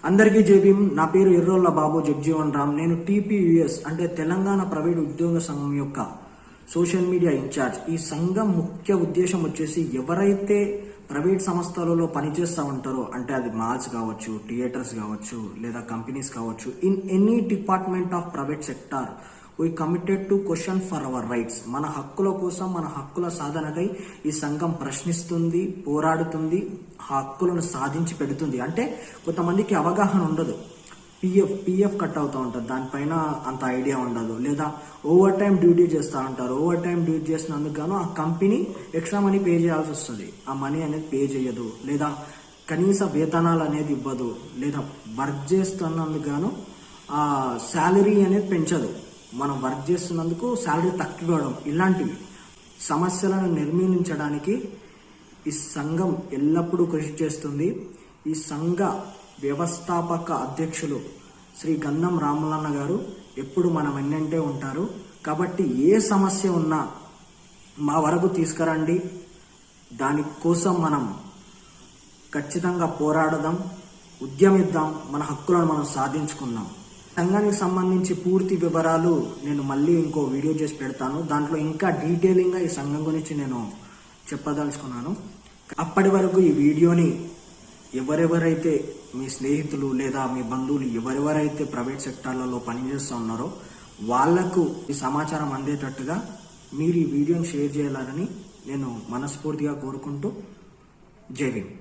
అందరికీ జై భీమ్. నా పేరు ఎర్రోళ్ళ బాబు జగ్జీవన్ రామ్. నేను టీపీయూఎస్ అంటే తెలంగాణ ప్రైవేట్ ఉద్యోగ సంఘం యొక్క సోషల్ మీడియా ఇన్ఛార్జ్. ఈ సంఘం ముఖ్య ఉద్దేశం వచ్చేసి ఎవరైతే ప్రైవేట్ సంస్థలలో పనిచేస్తూ ఉంటారో, అంటే అది మాల్స్ కావచ్చు, థియేటర్స్ కావచ్చు, లేదా కంపెనీస్ కావచ్చు, in any department of private sector we committed to question for hour rights. మన హక్కుల కోసం, మన హక్కుల సాధనకై ఈ సంఘం ప్రశ్నిస్తుంది, పోరాడుతుంది, హక్కులను సాధించి పెడుతుంది. అంటే కొంతమందికి అవగాహన ఉండదు, పిఎఫ్ కట్ అవుతూ ఉంటుంది, దానిపైన అంత ఐడియా ఉండదు, లేదా ఓవర్ టైం డ్యూటీ చేస్తూ ఉంటారు. ఓవర్ టైం డ్యూటీ చేసినందుకు గాను ఆ కంపెనీ ఎక్స్ట్రా మనీ పే చేయాల్సి వస్తుంది. ఆ మనీ అనేది పే చేయదు, లేదా కనీస వేతనాలు అనేది ఇవ్వదు, లేదా వర్క్ చేస్తున్నందుకు గాను ఆ శాలరీ అనేది పెంచదు. మనం వర్క్ చేస్తున్నందుకు శాలరీ తక్కువ ఇవ్వడం, ఇలాంటివి సమస్యలను నిర్మూలించడానికి ఈ సంఘం ఎల్లప్పుడూ కృషి చేస్తుంది. ఈ సంఘ వ్యవస్థాపక అధ్యక్షులు శ్రీ గంధం రామలన్న గారు ఎప్పుడు మనం వెన్నంటే ఉంటారు. కాబట్టి ఏ సమస్య ఉన్నా మా వరకు తీసుకురండి, దానికోసం మనం ఖచ్చితంగా పోరాడదాం, ఉద్యమిద్దాం, మన హక్కులను మనం సాధించుకుందాం. సంఘానికి సంబంధించి పూర్తి వివరాలు నేను మళ్ళీ ఇంకో వీడియో చేసి పెడతాను. దాంట్లో ఇంకా డీటెయిలింగ్గా ఈ సంఘం గురించి నేను చెప్పదలుచుకున్నాను. అప్పటి వరకు ఈ వీడియోని ఎవరెవరైతే మీ స్నేహితులు లేదా మీ బంధువులు ఎవరెవరైతే ప్రైవేట్ సెక్టార్లలో పనిచేస్తూ ఉన్నారో వాళ్లకు ఈ సమాచారం అందేటట్టుగా మీరు ఈ వీడియోని షేర్ చేయాలని నేను మనస్ఫూర్తిగా కోరుకుంటూ జై భీమ్.